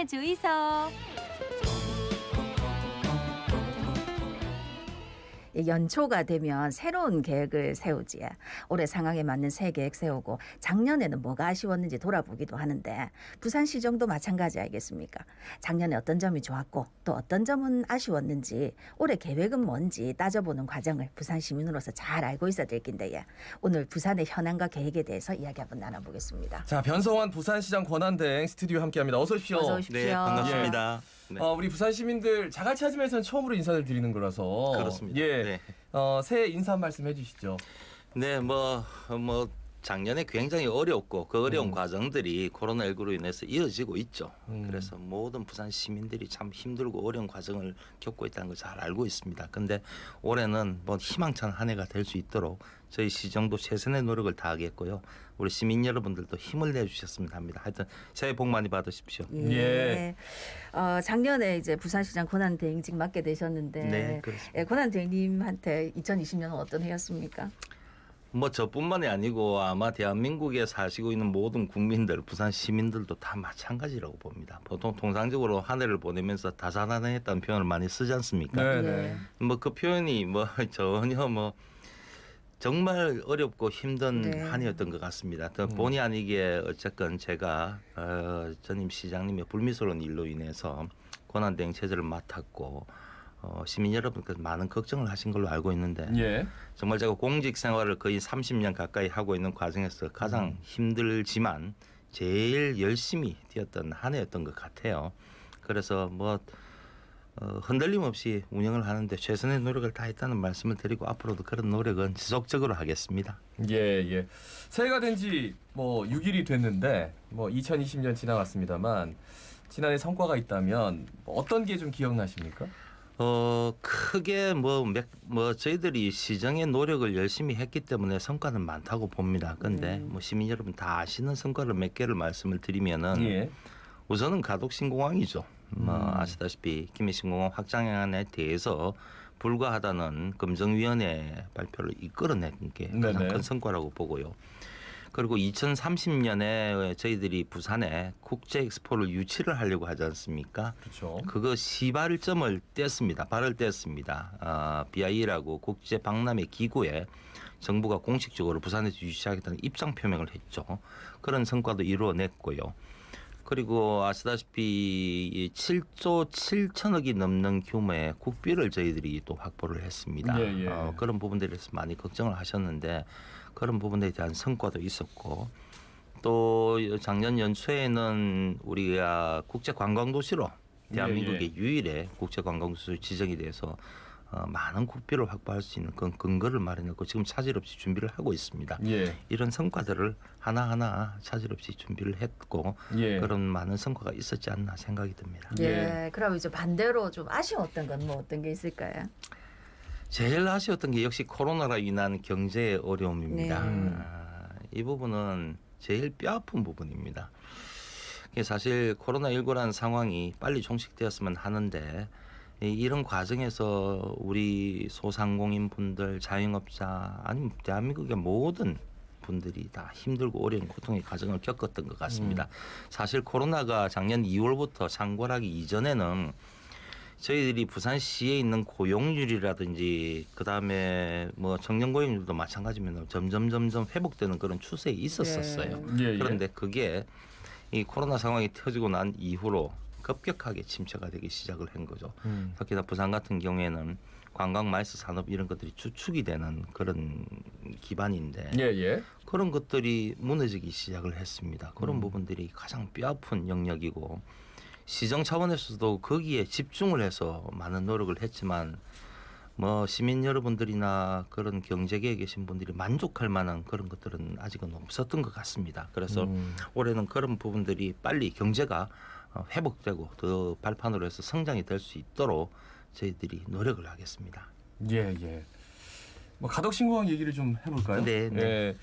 주의소. 연초가 되면 새로운 계획을 세우지. 올해 상황에 맞는 새 계획 세우고 작년에는 뭐가 아쉬웠는지 돌아보기도 하는데 부산시정도 마찬가지 아니겠습니까? 작년에 어떤 점이 좋았고 또 어떤 점은 아쉬웠는지 올해 계획은 뭔지 따져보는 과정을 부산 시민으로서 잘 알고 있어야 될 텐데 오늘 부산의 현안과 계획에 대해서 이야기 한번 나눠보겠습니다. 자, 변성환 부산시장 권한대행 스튜디오 함께합니다. 어서 오십시오. 어서 오십시오. 네, 반갑습니다. 네. 우리 부산 시민들 자갈 찾으면서는 처음으로 인사를 드리는 거라서 그렇습니다. 예, 네. 새해 인사 한 말씀 해주시죠. 네, 작년에 굉장히 어렵고 그 어려운 과정들이 코로나19로 인해서 이어지고 있죠. 그래서 모든 부산 시민들이 참 힘들고 어려운 과정을 겪고 있다는 걸 잘 알고 있습니다. 근데 올해는 희망찬 한 해가 될 수 있도록 저희 시정도 최선의 노력을 다하겠고요. 우리 시민 여러분들도 힘을 내주셨으면 합니다. 하여튼 새해 복 많이 받으십시오. 예. 작년에 이제 부산시장 권한대행직 맡게 되셨는데 네, 그렇습니다. 권한대행님한테 2020년은 어떤 해였습니까? 저뿐만이 아니고 아마 대한민국에 사시고 있는 모든 국민들, 부산 시민들도 다 마찬가지라고 봅니다. 보통 통상적으로 한 해를 보내면서 다사다난했다는 표현을 많이 쓰지 않습니까? 네네. 그 표현이 전혀 정말 어렵고 힘든 네. 한 해였던 것 같습니다. 본의 아니게 어쨌건 제가 전임 시장님의 불미스러운 일로 인해서 권한대행 체제를 맡았고 시민 여러분께서 많은 걱정을 하신 걸로 알고 있는데 예. 정말 제가 공직 생활을 거의 30년 가까이 하고 있는 과정에서 가장 힘들지만 제일 열심히 뛰었던 한 해였던 것 같아요. 그래서 흔들림 없이 운영을 하는데 최선의 노력을 다했다는 말씀을 드리고 앞으로도 그런 노력은 지속적으로 하겠습니다. 예. 새해가 된 지 6일이 됐는데 2020년 지나갔습니다만 지난해 성과가 있다면 어떤 게 좀 기억나십니까? 크게 저희들이 시정의 노력을 열심히 했기 때문에 성과는 많다고 봅니다. 근데 시민 여러분 다 아시는 성과를 몇 개를 말씀을 드리면은 예. 우선은 가덕 신공항이죠. 아시다시피 김해 신공항 확장안에 대해서 불가하다는 검증위원회 발표를 이끌어낸 게 가장 네네. 큰 성과라고 보고요. 그리고 2030년에 저희들이 부산에 국제 엑스포를 유치를 하려고 하지 않습니까? 그렇죠. 그거 시발점을 뗐습니다. 발을 뗐습니다. BI라고 국제 박람회 기구에 정부가 공식적으로 부산에서 유치하겠다는 입장 표명을 했죠. 그런 성과도 이루어냈고요. 그리고 아시다시피 7조 7천억이 넘는 규모의 국비를 저희들이 또 확보를 했습니다. 예. 그런 부분들에 대해서 많이 걱정을 하셨는데 그런 부분에 대한 성과도 있었고 또 작년 연초에는 우리가 국제관광도시로 대한민국의 유일의 국제관광도시로 지정이 돼서 많은 국비를 확보할 수 있는 그런 근거를 마련했고 지금 차질 없이 준비를 하고 있습니다. 예. 이런 성과들을 하나하나 차질 없이 준비를 했고 예. 그런 많은 성과가 있었지 않나 생각이 듭니다. 예. 그럼 이제 반대로 좀 아쉬웠던 건 어떤 게 있을까요? 제일 아쉬웠던 게 역시 코로나로 인한 경제 어려움입니다. 네. 이 부분은 제일 뼈아픈 부분입니다. 사실 코로나19라는 상황이 빨리 종식되었으면 하는데 이런 과정에서 우리 소상공인 분들, 자영업자 아니면 대한민국의 모든 분들이 다 힘들고 어려운 고통의 과정을 겪었던 것 같습니다. 사실 코로나가 작년 2월부터 창궐하기 이전에는 저희들이 부산시에 있는 고용률이라든지 그다음에 청년 고용률도 마찬가지면 점점 회복되는 그런 추세에 있었어요. 예. 그런데 그게 이 코로나 상황이 터지고 난 이후로 급격하게 침체가 되기 시작을 한 거죠. 특히나 부산 같은 경우에는 관광 마이스 산업 이런 것들이 주축이 되는 그런 기반인데 예. 그런 것들이 무너지기 시작을 했습니다. 그런 부분들이 가장 뼈아픈 영역이고 시정 차원에서도 거기에 집중을 해서 많은 노력을 했지만 시민 여러분들이나 그런 경제계에 계신 분들이 만족할 만한 그런 것들은 아직은 없었던 것 같습니다. 그래서 올해는 그런 부분들이 빨리 경제가 회복되고 더 발판으로 해서 성장이 될 수 있도록 저희들이 노력을 하겠습니다. 예. 가덕 신공항 얘기를 좀 해볼까요? 네. 예.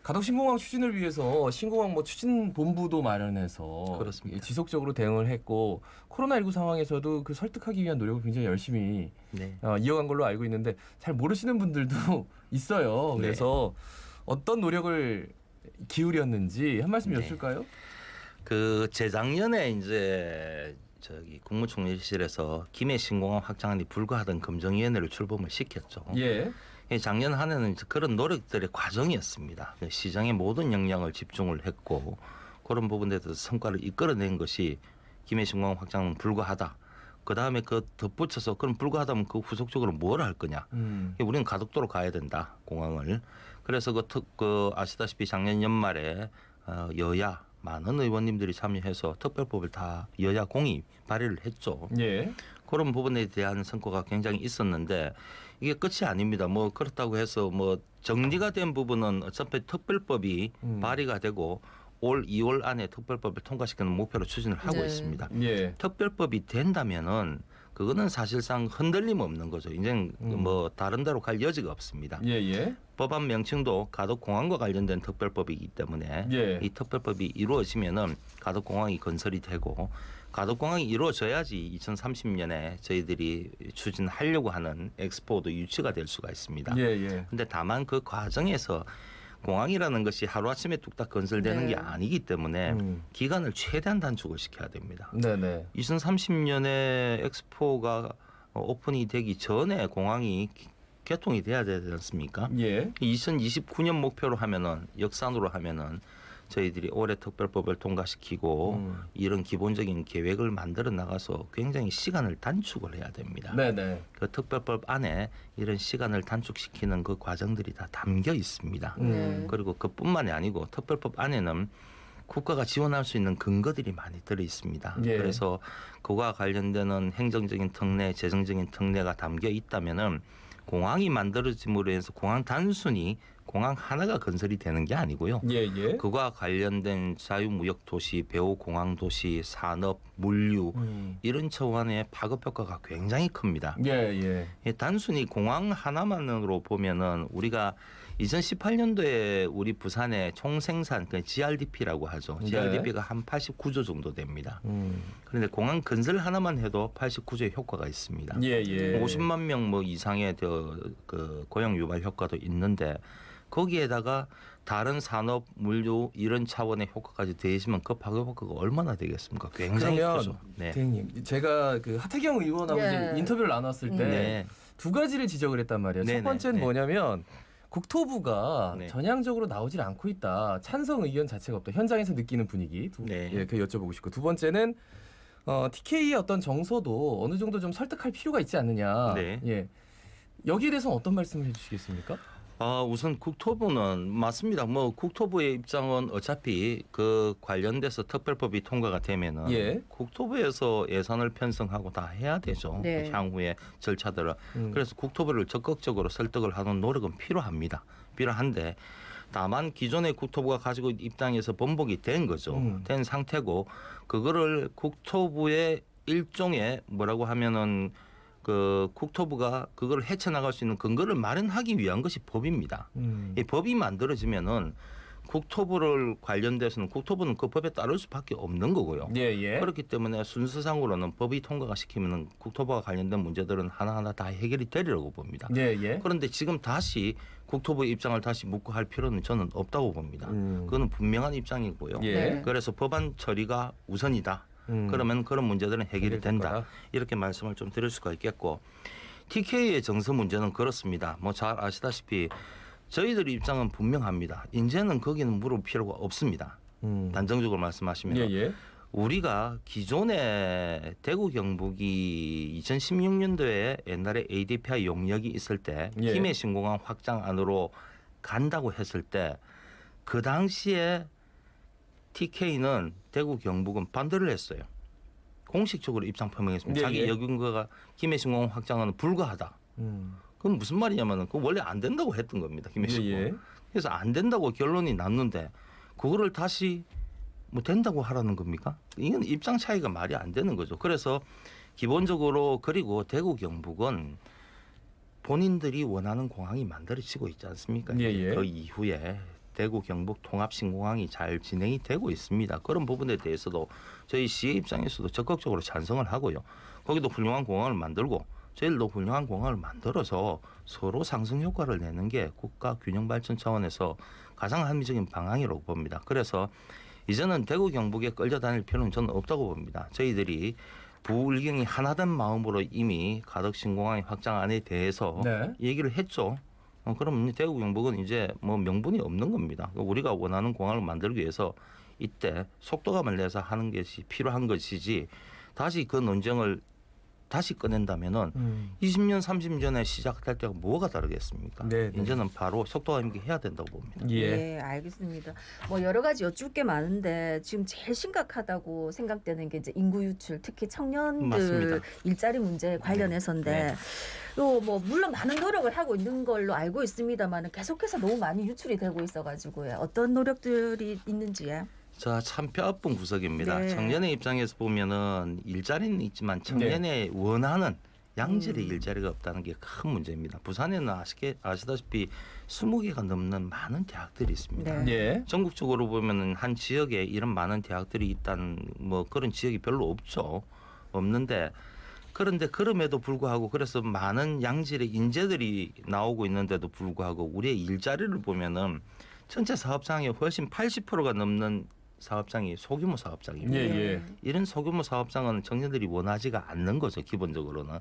가덕 신공항 추진을 위해서 신공항 추진 본부도 마련해서 그렇습니다. 지속적으로 대응을 했고 코로나19 상황에서도 그 설득하기 위한 노력을 굉장히 열심히 이어간 걸로 알고 있는데 잘 모르시는 분들도 있어요. 그래서 어떤 노력을 기울였는지 한 말씀 여쭐까요? 그 재작년에 이제 저기 국무총리실에서 김해 신공항 확장안이 불가하던 검증위원회를 출범을 시켰죠. 예. 작년 한 해는 이제 그런 노력들의 과정이었습니다. 시장의 모든 역량을 집중을 했고 그런 부분에 대해서 성과를 이끌어낸 것이 김해 신공항 확장은 불가하다. 그 다음에 그 덧붙여서 그럼 불가하다면 그 후속적으로 뭘 할 거냐? 우리는 가덕도로 가야 된다 공항을. 그래서 그 아시다시피 작년 연말에 여야 많은 의원님들이 참여해서 특별법을 다 여야 공이 발의를 했죠. 예. 그런 부분에 대한 성과가 굉장히 있었는데 이게 끝이 아닙니다. 뭐 그렇다고 해서 뭐 정리가 된 부분은 어차피 특별법이 발의가 되고 올 2월 안에 특별법을 통과시키는 목표로 추진을 하고 네. 있습니다. 예. 특별법이 된다면은 그거는 사실상 흔들림 없는 거죠. 이제 뭐 다른 데로 갈 여지가 없습니다. 예. 예. 법안 명칭도 가덕공항과 관련된 특별법이기 때문에 예. 이 특별법이 이루어지면은 가덕공항이 건설이 되고 가덕공항이 이루어져야지 2030년에 저희들이 추진하려고 하는 엑스포도 유치가 될 수가 있습니다. 예. 예. 근데 다만 그 과정에서 공항이라는 것이 하루아침에 뚝딱 건설되는 네. 게 아니기 때문에 기간을 최대한 단축을 시켜야 됩니다. 네네. 2030년에 엑스포가 오픈이 되기 전에 공항이 개통이 돼야 되지 않습니까? 예. 2029년 목표로 하면은 역산으로 하면은 저희들이 올해 특별법을 통과시키고 이런 기본적인 계획을 만들어 나가서 굉장히 시간을 단축을 해야 됩니다. 네네. 그 특별법 안에 이런 시간을 단축시키는 그 과정들이 다 담겨 있습니다. 네. 그리고 그뿐만이 아니고 특별법 안에는 국가가 지원할 수 있는 근거들이 많이 들어 있습니다. 예. 그래서 그와 관련되는 행정적인 특례, 재정적인 특례가 담겨 있다면은 공항이 만들어짐으로 해서 공항 단순히 공항 하나가 건설이 되는 게 아니고요. 예. 예. 그와 관련된 자유무역 도시, 배후 공항 도시, 산업, 물류 이런 차원의 파급 효과가 굉장히 큽니다. 예. 예. 단순히 공항 하나만으로 보면은 우리가 2018년도에 우리 부산의 총생산, 그 GRDP라고 하죠. 네. GRDP가 한 89조 정도 됩니다. 그런데 공항 건설 하나만 해도 89조의 효과가 있습니다. 예. 예. 50만 명 뭐 이상의 그 고용 유발 효과도 있는데 거기에다가 다른 산업, 물류 이런 차원의 효과까지 더해지면 그 파급 효과가 얼마나 되겠습니까? 굉장히 그러면 크죠. 네. 대행님, 제가 그 하태경 의원하고 예. 이제 인터뷰를 나눴을 때 네. 두 가지를 지적을 했단 말이에요. 첫 네네. 번째는 네. 뭐냐면 국토부가 네. 전향적으로 나오질 않고 있다. 찬성 의견 자체가 없다. 현장에서 느끼는 분위기. 네. 예, 그 여쭤보고 싶고 두 번째는 TK의 어떤 정서도 어느 정도 좀 설득할 필요가 있지 않느냐. 네. 예. 여기에 대해서는 어떤 말씀을 해주시겠습니까? 우선 국토부는 맞습니다. 뭐 국토부의 입장은 어차피 그 관련돼서 특별법이 통과가 되면은 예. 국토부에서 예산을 편성하고 다 해야 되죠. 네. 향후에 절차들을. 그래서 국토부를 적극적으로 설득을 하는 노력은 필요합니다. 필요한데 다만 기존의 국토부가 가지고 있는 입장에서 번복이 된 거죠. 된 상태고 그거를 국토부의 일종의 뭐라고 하면은 그 국토부가 그걸 헤쳐나갈 수 있는 근거를 마련하기 위한 것이 법입니다. 이 법이 만들어지면은 국토부를 관련돼서는 국토부는 그 법에 따를 수밖에 없는 거고요. 예, 예. 그렇기 때문에 순서상으로는 법이 통과가 시키면은 국토부와 관련된 문제들은 하나하나 다 해결이 되리라고 봅니다. 예, 예. 그런데 지금 다시 국토부의 입장을 다시 묻고 할 필요는 저는 없다고 봅니다. 그거는 분명한 입장이고요. 예. 네. 그래서 법안 처리가 우선이다. 그러면 그런 문제들은 해결이 된다. 거다. 이렇게 말씀을 좀 드릴 수가 있겠고 TK의 정서 문제는 그렇습니다. 뭐 잘 아시다시피 저희들 입장은 분명합니다. 이제는 거기는 물을 필요가 없습니다. 단정적으로 말씀하시면 예, 예. 우리가 기존에 대구 경북이 2016년도에 옛날에 ADPI 용역이 있을 때 예. 김해 신공항 확장 안으로 간다고 했을 때 그 당시에 TK는 대구 경북은 반대를 했어요. 공식적으로 입장 표명했습니다. 예, 자기 예. 여군과가 김해 신공항 확장은 불가하다. 그건 무슨 말이냐면은 그 원래 안 된다고 했던 겁니다. 김해 신공항. 예. 그래서 안 된다고 결론이 났는데 그거를 다시 뭐 된다고 하라는 겁니까? 이건 입장 차이가 말이 안 되는 거죠. 그래서 기본적으로 그리고 대구 경북은 본인들이 원하는 공항이 만들어지고 있지 않습니까? 예, 예. 그 이후에 대구 경북 통합신공항이 잘 진행이 되고 있습니다. 그런 부분에 대해서도 저희 시의 입장에서도 적극적으로 찬성을 하고요. 거기도 훌륭한 공항을 만들고 저희도 훌륭한 공항을 만들어서 서로 상승 효과를 내는 게 국가 균형 발전 차원에서 가장 합리적인 방향이라고 봅니다. 그래서 이제는 대구 경북에 끌려다닐 필요는 저는 없다고 봅니다. 저희들이 부울경이 하나된 마음으로 이미 가덕 신공항의 확장안에 대해서 네. 얘기를 했죠. 그럼 대구 경북은 이제 뭐 명분이 없는 겁니다. 우리가 원하는 공항을 만들기 위해서 이때 속도감을 내서 하는 것이 필요한 것이지 다시 그 논쟁을 다시 꺼낸다면은 20년, 30년 전에 시작할 때가 뭐가 다르겠습니까? 네, 네. 이제는 바로 속도감 있게 해야 된다고 봅니다. 예. 네, 알겠습니다. 뭐 여러 가지 여쭙 게 많은데 지금 제일 심각하다고 생각되는 게 이제 인구 유출, 특히 청년들 맞습니다. 일자리 문제 관련해서인데 네. 또 뭐 물론 많은 노력을 하고 있는 걸로 알고 있습니다만 계속해서 너무 많이 유출이 되고 있어가지고요. 어떤 노력들이 있는지요? 자, 참 뼈아픈 구석입니다. 네. 청년의 입장에서 보면은 일자리는 있지만 청년의 원하는 양질의 일자리가 없다는 게 큰 문제입니다. 부산에는 아시다시피 20개가 넘는 많은 대학들이 있습니다. 네. 예. 전국적으로 보면은 한 지역에 이런 많은 대학들이 있다는 뭐 그런 지역이 별로 없죠. 없는데 그런데 그럼에도 불구하고 그래서 많은 양질의 인재들이 나오고 있는데도 불구하고 우리의 일자리를 보면은 전체 사업장의 훨씬 80%가 넘는 사업장이 소규모 사업장입니다. 예, 예. 이런 소규모 사업장은 청년들이 원하지가 않는 거죠, 기본적으로는.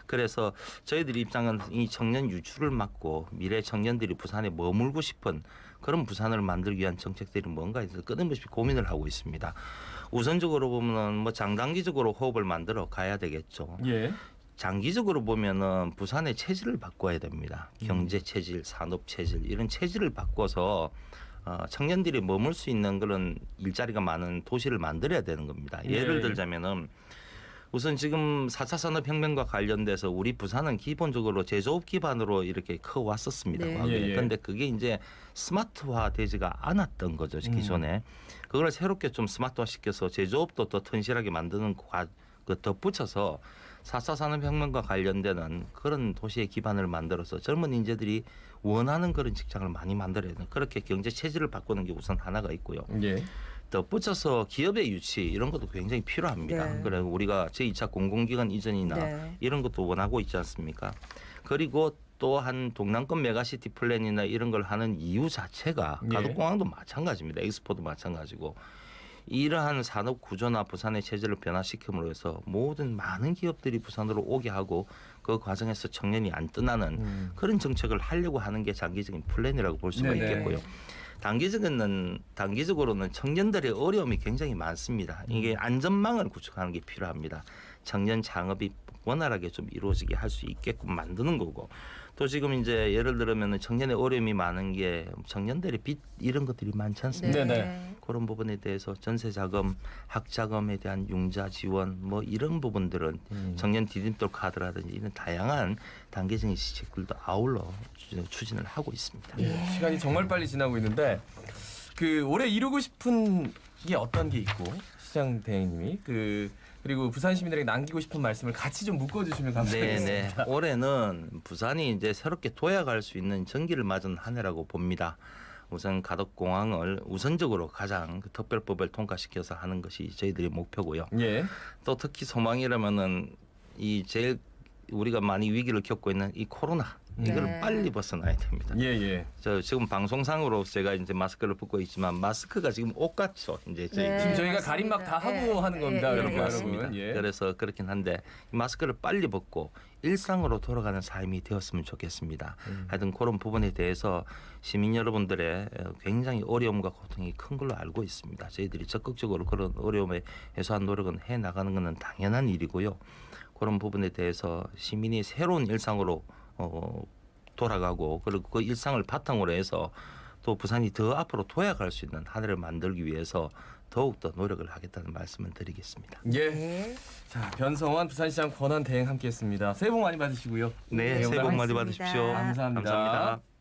그래서 저희들 입장은 이 청년 유출을 막고 미래 청년들이 부산에 머물고 싶은 그런 부산을 만들기 위한 정책들이 뭔가 해서 끊임없이 고민을 하고 있습니다. 우선적으로 보면 뭐 장단기적으로 호흡을 만들어 가야 되겠죠. 예. 장기적으로 보면은 부산의 체질을 바꿔야 됩니다. 경제 체질, 산업 체질 이런 체질을 바꿔서 청년들이 머물 수 있는 그런 일자리가 많은 도시를 만들어야 되는 겁니다. 예를 들자면은 우선 지금 4차 산업혁명과 관련돼서 우리 부산은 기본적으로 제조업 기반으로 이렇게 커왔었습니다. 네. 과거에. 예, 예. 그런데 그게 이제 스마트화되지가 않았던 거죠, 기존에. 그걸 새롭게 좀 스마트화 시켜서 제조업도 더 튼실하게 만드는 그 덧붙여서 4차 산업혁명과 관련되는 그런 도시의 기반을 만들어서 젊은 인재들이 원하는 그런 직장을 많이 만들어야 돼요. 그렇게 경제 체질을 바꾸는 게 우선 하나가 있고요. 예. 덧붙여서 기업의 유치 이런 것도 굉장히 필요합니다. 네. 그래 우리가 제2차 공공기관 이전이나 네. 이런 것도 원하고 있지 않습니까? 그리고 또한 동남권 메가시티 플랜이나 이런 걸 하는 이유 자체가 예. 가덕공항도 마찬가지입니다. 엑스포도 마찬가지고 이러한 산업 구조나 부산의 체질을 변화시킴으로 해서 모든 많은 기업들이 부산으로 오게 하고 그 과정에서 청년이 안 떠나는 그런 정책을 하려고 하는 게 장기적인 플랜이라고 볼 수가 네네. 있겠고요. 단기적으로는 청년들의 어려움이 굉장히 많습니다. 이게 안전망을 구축하는 게 필요합니다. 청년 창업이 원활하게 좀 이루어지게 할 수 있게끔 만드는 거고 또 지금 이제 예를 들면은 청년의 어려움이 많은 게 청년들의 빚 이런 것들이 많지 않습니까? 네네. 그런 부분에 대해서 전세 자금, 학자금에 대한 융자 지원 뭐 이런 부분들은 청년 디딤돌 카드라든지 이런 다양한 단계적인 시책들도 아울러 추진을 하고 있습니다. 예. 시간이 정말 빨리 지나고 있는데 그 올해 이루고 싶은 게 어떤 게 있고 시장 대행님이 그리고 부산 시민들에게 남기고 싶은 말씀을 같이 좀 묶어주시면 감사하겠습니다. 네네. 올해는 부산이 이제 새롭게 도약할 수 있는 전기를 맞은 한 해라고 봅니다. 우선 가덕공항을 우선적으로 가장 그 특별법을 통과시켜서 하는 것이 저희들의 목표고요. 예. 또 특히 소망이라면은 이 제일 우리가 많이 위기를 겪고 있는 이 코로나 이걸 네. 빨리 벗어나야 됩니다. 예, 예. 저 지금 방송상으로 제가 이제 마스크를 벗고 있지만 마스크가 지금 옷 같죠. 이제 저희 네. 지금 저희가 맞습니다. 가림막 다 하고 예. 하는 겁니다, 예, 여러분. 예. 여러분. 예. 그래서 그렇긴 한데 이 마스크를 빨리 벗고 일상으로 돌아가는 삶이 되었으면 좋겠습니다. 하여튼 그런 부분에 대해서 시민 여러분들의 굉장히 어려움과 고통이 큰 걸로 알고 있습니다. 저희들이 적극적으로 그런 어려움에 해소한 노력은 해 나가는 것은 당연한 일이고요. 그런 부분에 대해서 시민이 새로운 일상으로 돌아가고 그리고 그 일상을 바탕으로 해서 또 부산이 더 앞으로 도약할 수 있는 한 해를 만들기 위해서 더욱더 노력을 하겠다는 말씀을 드리겠습니다. 예. 네. 자, 변성환 부산시장 권한 대행 함께했습니다. 새해 복 많이 받으시고요. 네, 새해 복 많이 고맙습니다. 받으십시오. 감사합니다. 감사합니다.